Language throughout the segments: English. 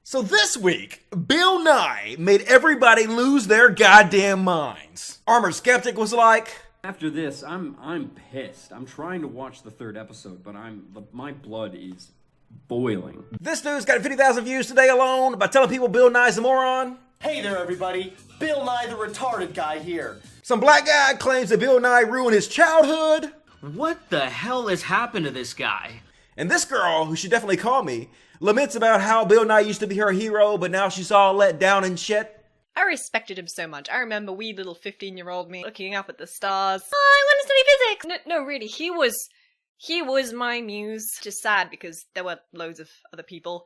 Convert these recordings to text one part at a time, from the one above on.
So this week, Bill Nye made everybody lose their goddamn minds. Armored Skeptic was like, after this, I'm pissed. I'm trying to watch the third episode, but my blood is boiling. This dude's got 50,000 views today alone by telling people Bill Nye's a moron. Hey there, everybody. Bill Nye the retarded guy here. Some black guy claims that Bill Nye ruined his childhood. What the hell has happened to this guy? And this girl, who should definitely call me, laments about how Bill Nye used to be her hero, but now she's all let down and shit. I respected him so much. I remember wee little 15-year-old me looking up at the stars. Oh, I want to study physics! No, really, he was my muse. Just sad because there were loads of other people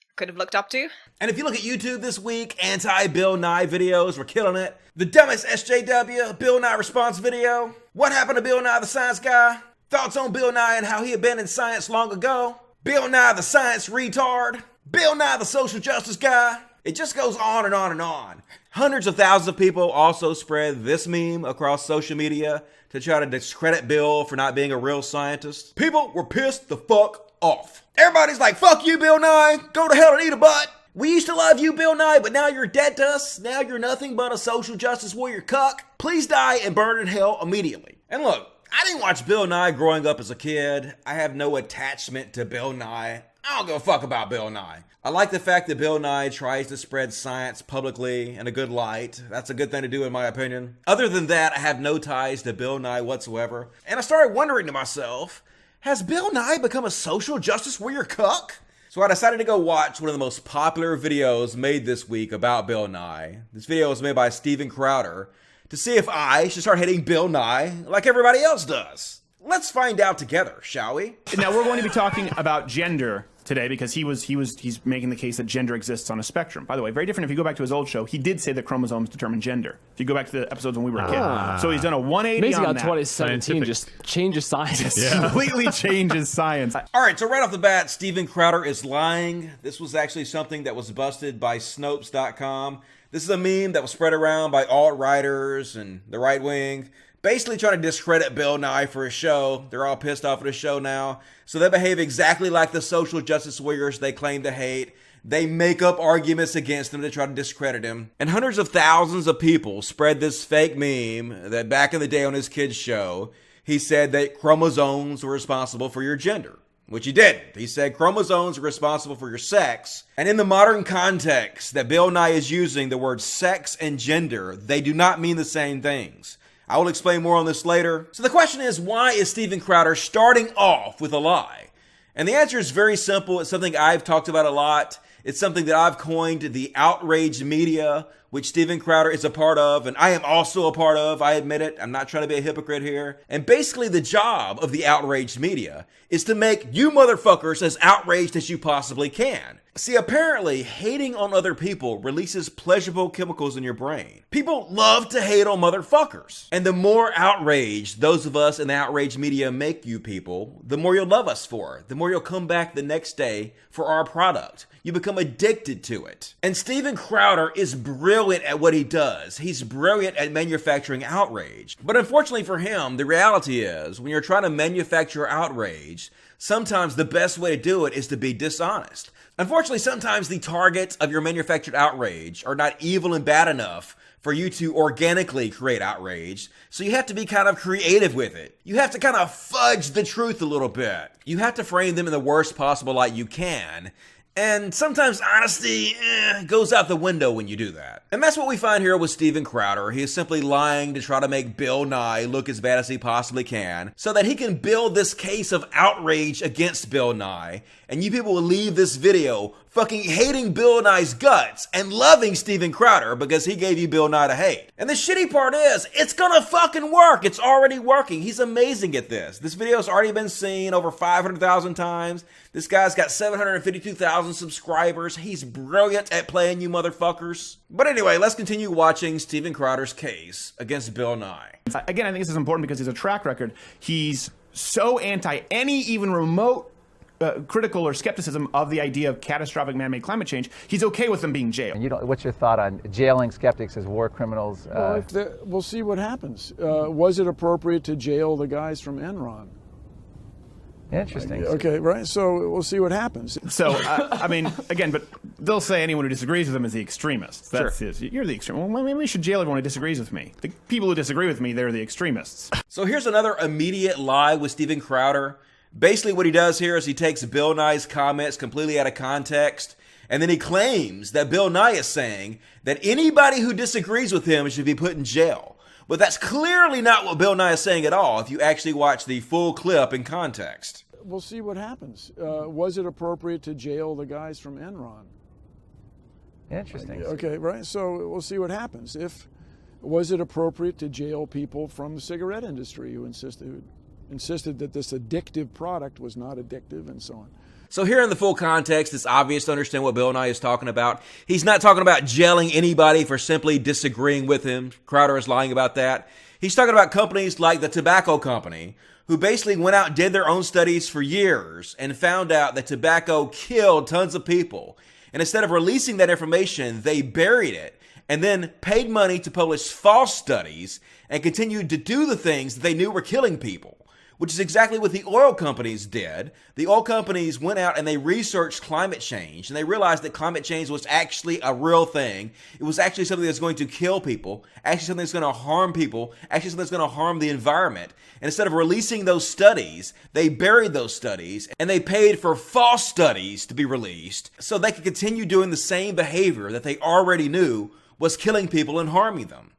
I could have looked up to. And if you look at YouTube this week, anti-Bill Nye videos were killing it. The dumbest SJW, Bill Nye response video. What happened to Bill Nye the science guy? Thoughts on Bill Nye and how he abandoned science long ago? Bill Nye the science retard? Bill Nye the social justice guy? It just goes on and on and on. Hundreds of thousands of people also spread this meme across social media to try to discredit Bill for not being a real scientist. People were pissed the fuck off. Everybody's like, fuck you, Bill Nye. Go to hell and eat a butt. We used to love you, Bill Nye, but now you're dead to us. Now you're nothing but a social justice warrior cuck. Please die and burn in hell immediately. And look, I didn't watch Bill Nye growing up as a kid. I have no attachment to Bill Nye. I don't give a fuck about Bill Nye. I like the fact that Bill Nye tries to spread science publicly in a good light. That's a good thing to do in my opinion. Other than that, I have no ties to Bill Nye whatsoever. And I started wondering to myself, has Bill Nye become a social justice warrior cuck? So I decided to go watch one of the most popular videos made this week about Bill Nye. This video was made by Steven Crowder to see if I should start hating Bill Nye like everybody else does. Let's find out together, shall we? Now we're going to be talking about gender today because he's making the case that gender exists on a spectrum. By the way, very different if you go back to his old show. He did say that chromosomes determine gender. If you go back to the episodes when we were a kid. So he's done a 180 Amazing on how that. 2017 just changes science. Yeah. Completely changes science. All right, so right off the bat, Steven Crowder is lying. This was actually something that was busted by Snopes.com. This is a meme that was spread around by alt-righters and the right wing, basically trying to discredit Bill Nye for his show. They're all pissed off at his show now. So they behave exactly like the social justice warriors they claim to hate. They make up arguments against him to try to discredit him. And hundreds of thousands of people spread this fake meme that back in the day on his kid's show, he said that chromosomes were responsible for your gender. Which he didn't. He said chromosomes are responsible for your sex. And in the modern context that Bill Nye is using the words sex and gender, they do not mean the same things. I will explain more on this later. So the question is, why is Steven Crowder starting off with a lie? And the answer is very simple. It's something I've talked about a lot. It's something that I've coined the outraged media, which Steven Crowder is a part of, and I am also a part of. I admit it. I'm not trying to be a hypocrite here. And basically the job of the outraged media is to make you motherfuckers as outraged as you possibly can. See, apparently, hating on other people releases pleasurable chemicals in your brain. People love to hate on motherfuckers. And the more outraged those of us in the outraged media make you people, the more you'll love us for it. The more you'll come back the next day for our product. You become addicted to it. And Steven Crowder is brilliant at what he does. He's brilliant at manufacturing outrage. But unfortunately for him, the reality is, when you're trying to manufacture outrage, sometimes the best way to do it is to be dishonest. Unfortunately, sometimes the targets of your manufactured outrage are not evil and bad enough for you to organically create outrage, so you have to be kind of creative with it. You have to kind of fudge the truth a little bit. You have to frame them in the worst possible light you can. And sometimes honesty goes out the window when you do that. And that's what we find here with Steven Crowder. He is simply lying to try to make Bill Nye look as bad as he possibly can so that he can build this case of outrage against Bill Nye. And you people will leave this video fucking hating Bill Nye's guts and loving Steven Crowder because he gave you Bill Nye to hate. And the shitty part is, it's gonna fucking work. It's already working. He's amazing at this. This video's already been seen over 500,000 times. This guy's got 752,000 subscribers. He's brilliant at playing you motherfuckers. But anyway, let's continue watching Steven Crowder's case against Bill Nye. Again, I think this is important because he's a track record. He's so anti any even remote critical or skepticism of the idea of catastrophic man-made climate change. He's okay with them being jailed. And what's your thought on jailing skeptics as war criminals? Well, we'll see what happens. Was it appropriate to jail the guys from Enron? Interesting. Okay, right. So we'll see what happens. So, I mean, again, but they'll say anyone who disagrees with them is the extremist. That's You're the extremist. Well, maybe we should jail everyone who disagrees with me. The people who disagree with me, they're the extremists. So here's another immediate lie with Steven Crowder. Basically what he does here is he takes Bill Nye's comments completely out of context, and then he claims that Bill Nye is saying that anybody who disagrees with him should be put in jail. But that's clearly not what Bill Nye is saying at all if you actually watch the full clip in context. We'll see what happens. Was it appropriate to jail the guys from Enron? Interesting. Okay, right. So we'll see what happens. Was it appropriate to jail people from the cigarette industry who insisted that this addictive product was not addictive and so on? So here in the full context, it's obvious to understand what Bill Nye is talking about. He's not talking about jailing anybody for simply disagreeing with him. Crowder is lying about that. He's talking about companies like the tobacco company, who basically went out and did their own studies for years and found out that tobacco killed tons of people. And instead of releasing that information, they buried it and then paid money to publish false studies and continued to do the things that they knew were killing people, which is exactly what the oil companies did. The oil companies went out and they researched climate change, and they realized that climate change was actually a real thing. It was actually something that's going to kill people, actually something that's going to harm people, actually something that's going to harm the environment. And instead of releasing those studies, they buried those studies, and they paid for false studies to be released so they could continue doing the same behavior that they already knew was killing people and harming them.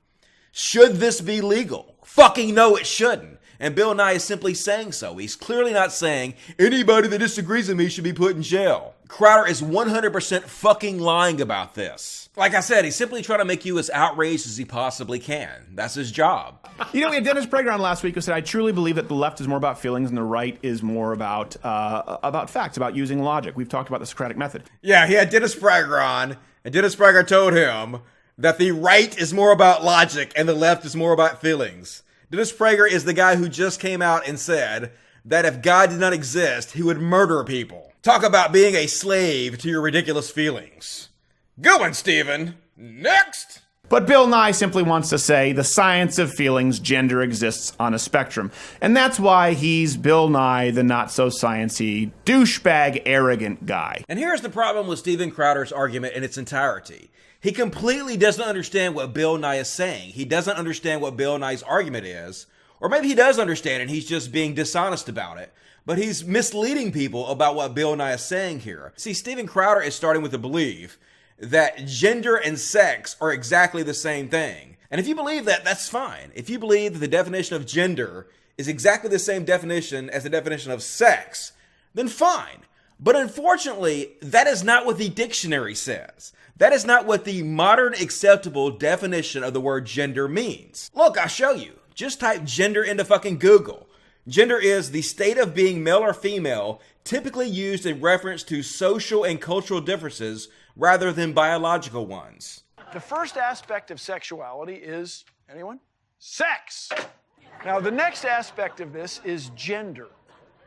Should this be legal? Fucking no, it shouldn't. And Bill Nye is simply saying so. He's clearly not saying anybody that disagrees with me should be put in jail. Crowder is 100% fucking lying about this. Like I said, he's simply trying to make you as outraged as he possibly can. That's his job. You know, we had Dennis Prager on last week who said, I truly believe that the left is more about feelings and the right is more about facts, about using logic. We've talked about the Socratic method. Yeah, he had Dennis Prager on, and Dennis Prager told him that the right is more about logic and the left is more about feelings. Dennis Prager is the guy who just came out and said that if God did not exist, he would murder people. Talk about being a slave to your ridiculous feelings. Good one, Steven. Next! But Bill Nye simply wants to say the science of feelings, gender exists on a spectrum. And that's why he's Bill Nye, the not-so-sciencey, douchebag, arrogant guy. And here's the problem with Steven Crowder's argument in its entirety. He completely doesn't understand what Bill Nye is saying. He doesn't understand what Bill Nye's argument is. Or maybe he does understand and he's just being dishonest about it. But he's misleading people about what Bill Nye is saying here. See, Steven Crowder is starting with the belief that gender and sex are exactly the same thing. And if you believe that, that's fine. If you believe that the definition of gender is exactly the same definition as the definition of sex, then fine. But unfortunately, that is not what the dictionary says. That is not what the modern acceptable definition of the word gender means. Look, I'll show you. Just type gender into fucking Google. Gender is the state of being male or female, typically used in reference to social and cultural differences rather than biological ones. The first aspect of sexuality is, anyone? Sex. Now, the next aspect of this is gender.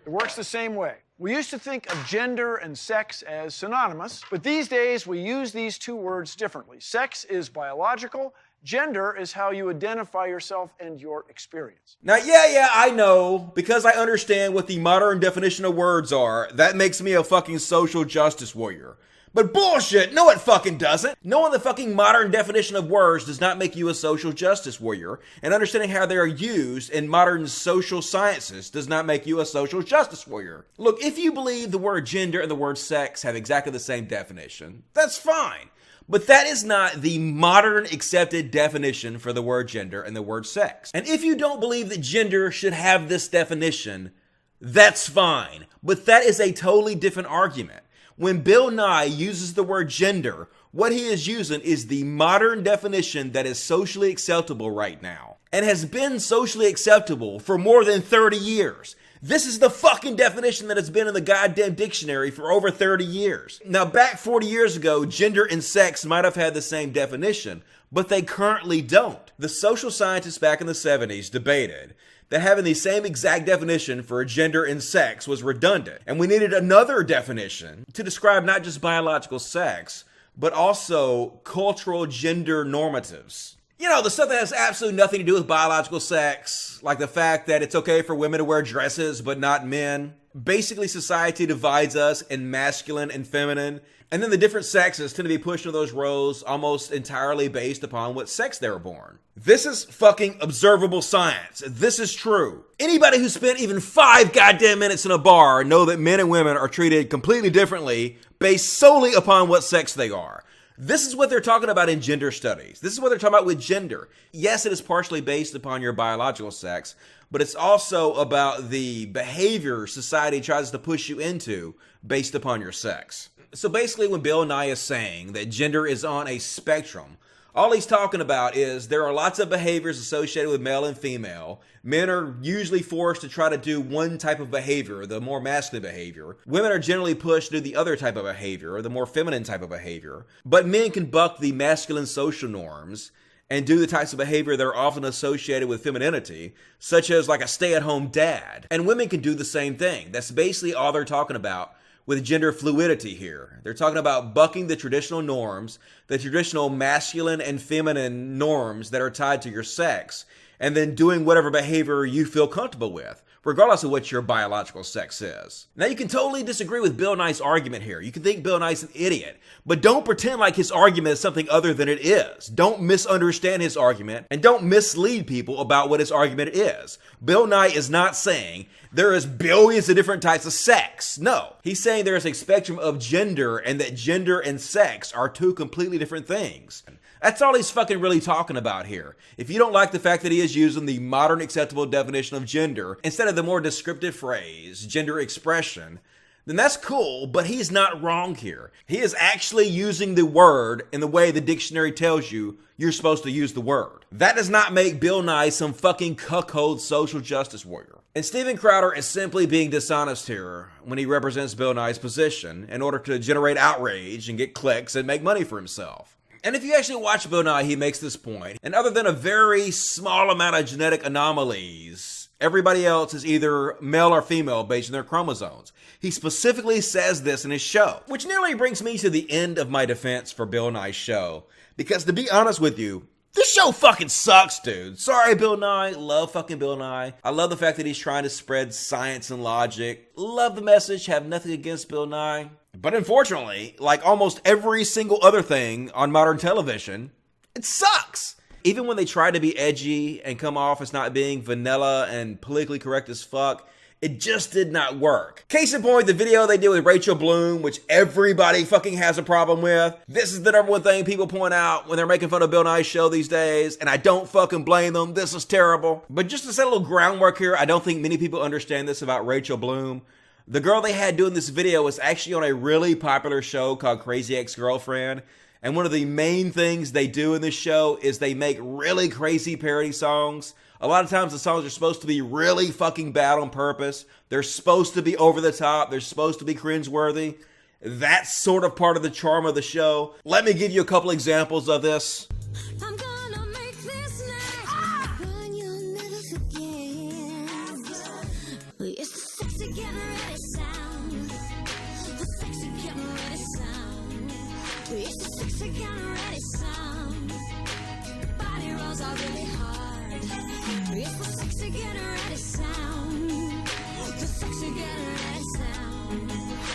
It works the same way. We used to think of gender and sex as synonymous, but these days we use these two words differently. Sex is biological. Gender is how you identify yourself and your experience. Now, yeah, I know. Because I understand what the modern definition of words are, that makes me a fucking social justice warrior. But bullshit, no it fucking doesn't. Knowing the fucking modern definition of words does not make you a social justice warrior, and understanding how they are used in modern social sciences does not make you a social justice warrior. Look, if you believe the word gender and the word sex have exactly the same definition, that's fine. But that is not the modern accepted definition for the word gender and the word sex. And if you don't believe that gender should have this definition, that's fine. But that is a totally different argument. When Bill Nye uses the word gender, what he is using is the modern definition that is socially acceptable right now, and has been socially acceptable for more than 30 years. This is the fucking definition that has been in the goddamn dictionary for over 30 years. Now, back 40 years ago, gender and sex might have had the same definition, but they currently don't. The social scientists back in the 70s debated that having the same exact definition for gender and sex was redundant, and we needed another definition to describe not just biological sex, but also cultural gender normatives. You know, the stuff that has absolutely nothing to do with biological sex, like the fact that it's okay for women to wear dresses but not men. Basically, society divides us in masculine and feminine, and then the different sexes tend to be pushed into those roles almost entirely based upon what sex they were born. This is fucking observable science. This is true. Anybody who spent even 5 goddamn minutes in a bar know that men and women are treated completely differently based solely upon what sex they are. This is what they're talking about in gender studies. This is what they're talking about with gender. Yes, it is partially based upon your biological sex, but it's also about the behavior society tries to push you into based upon your sex. So basically, when Bill Nye is saying that gender is on a spectrum, all he's talking about is there are lots of behaviors associated with male and female. Men are usually forced to try to do one type of behavior, the more masculine behavior. Women are generally pushed to do the other type of behavior, or the more feminine type of behavior. But men can buck the masculine social norms and do the types of behavior that are often associated with femininity, such as like a stay-at-home dad. And women can do the same thing. That's basically all they're talking about with gender fluidity here. They're talking about bucking the traditional norms, the traditional masculine and feminine norms that are tied to your sex, and then doing whatever behavior you feel comfortable with, regardless of what your biological sex is. Now, you can totally disagree with Bill Nye's argument here. You can think Bill Nye's an idiot, but don't pretend like his argument is something other than it is. Don't misunderstand his argument, and don't mislead people about what his argument is. Bill Nye is not saying there is billions of different types of sex. No, he's saying there is a spectrum of gender, and that gender and sex are two completely different things. That's all he's fucking really talking about here. If you don't like the fact that he is using the modern acceptable definition of gender instead of the more descriptive phrase, gender expression, then that's cool, but he's not wrong here. He is actually using the word in the way the dictionary tells you you're supposed to use the word. That does not make Bill Nye some fucking cuckold social justice warrior. And Steven Crowder is simply being dishonest here when he represents Bill Nye's position in order to generate outrage and get clicks and make money for himself. And if you actually watch Bill Nye, he makes this point. And other than a very small amount of genetic anomalies, everybody else is either male or female based on their chromosomes. He specifically says this in his show, which nearly brings me to the end of my defense for Bill Nye's show. Because to be honest with you, this show fucking sucks, dude. Sorry, Bill Nye. Love fucking Bill Nye. I love the fact that he's trying to spread science and logic. Love the message. Have nothing against Bill Nye. But unfortunately, like almost every single other thing on modern television, it sucks. Even when they try to be edgy and come off as not being vanilla and politically correct as fuck, it just did not work. Case in point, the video they did with Rachel Bloom, which everybody fucking has a problem with. This is the number one thing people point out when they're making fun of Bill Nye's show these days, and I don't fucking blame them. This is terrible. But just to set a little groundwork here, I don't think many people understand this about Rachel Bloom. The girl they had doing this video was actually on a really popular show called Crazy Ex-Girlfriend. And one of the main things they do in this show is they make really crazy parody songs. A lot of times the songs are supposed to be really fucking bad on purpose. They're supposed to be over the top. They're supposed to be cringeworthy. That's sort of part of the charm of the show. Let me give you a couple examples of this. I'm gonna make this night one you'll never forget. It's the sexy getting ready sound. The sexy getting ready sound. It's the sexy getting ready sound. Body rolls are really hard. It's the sexy getting ready sound. The sexy getting ready sound.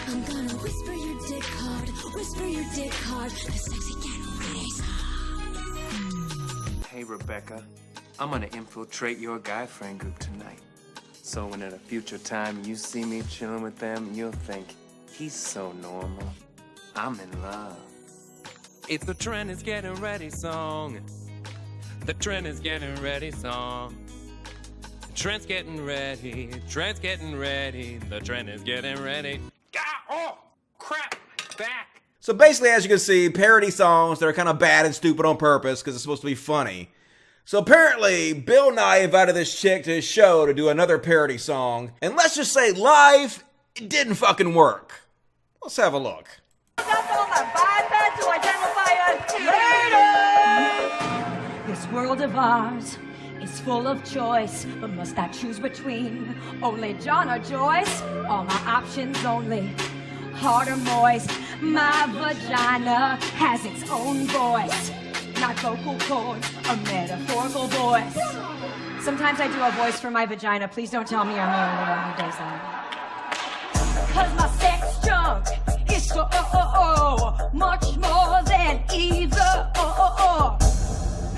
I'm gonna whisper your dick hard. Whisper your dick hard. The sexy getting ready sound. Hey Rebecca, I'm gonna infiltrate your guy friend group tonight. So when at a future time you see me chilling with them, you'll think, he's so normal. I'm in love. It's the trend is getting ready song. The trend is getting ready song. The trend's getting ready. Trend's getting ready. The trend is getting ready. Oh, crap, back. So basically, as you can see, parody songs that are kind of bad and stupid on purpose because it's supposed to be funny. So apparently, Bill Nye invited this chick to his show to do another parody song. And let's just say live, it didn't fucking work. Let's have a look. This world of ours is full of choice, but must I choose between only John or Joyce? All my options only hard or moist. My vagina has its own voice. not vocal cords, a metaphorical voice. Sometimes I do a voice for my vagina. Please don't tell me I'm the only one who does that. Cause my sex junk is so much more than either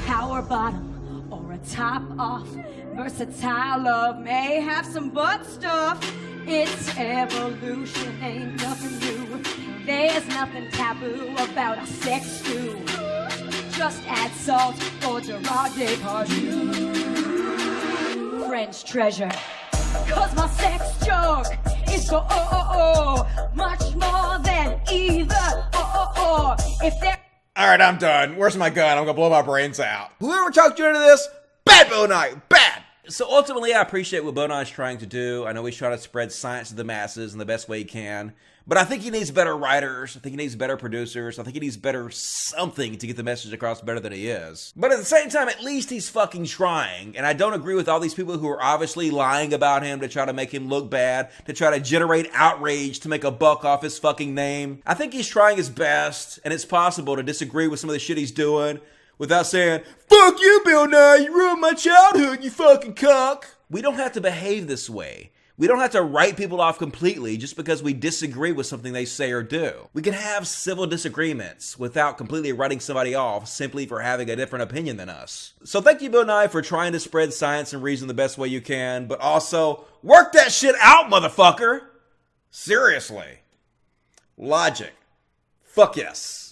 power bottom or a top off. Versatile love may have some butt stuff. It's evolution, ain't nothing new. There's nothing taboo about a sex stew. Just add salt or Gerard Depardieu. French treasure. Cause my sex junk is so much more than either if there. All right, I'm done. Where's my gun? I'm gonna blow my brains out. Whoever talked you into this, bad Bill Nye, bad. So ultimately, I appreciate what Bill Nye is trying to do. I know he's trying to spread science to the masses in the best way he can. But I think he needs better writers. I think he needs better producers. I think he needs better something to get the message across better than he is. But at the same time, at least he's fucking trying. And I don't agree with all these people who are obviously lying about him to try to make him look bad, to try to generate outrage, to make a buck off his fucking name. I think he's trying his best, and it's possible to disagree with some of the shit he's doing without saying, "Fuck you, Bill Nye, you ruined my childhood, you fucking cuck." We don't have to behave this way. We don't have to write people off completely just because we disagree with something they say or do. We can have civil disagreements without completely writing somebody off simply for having a different opinion than us. So thank you, Bill Nye, for trying to spread science and reason the best way you can, but also work that shit out, motherfucker! Seriously. Logic. Fuck yes.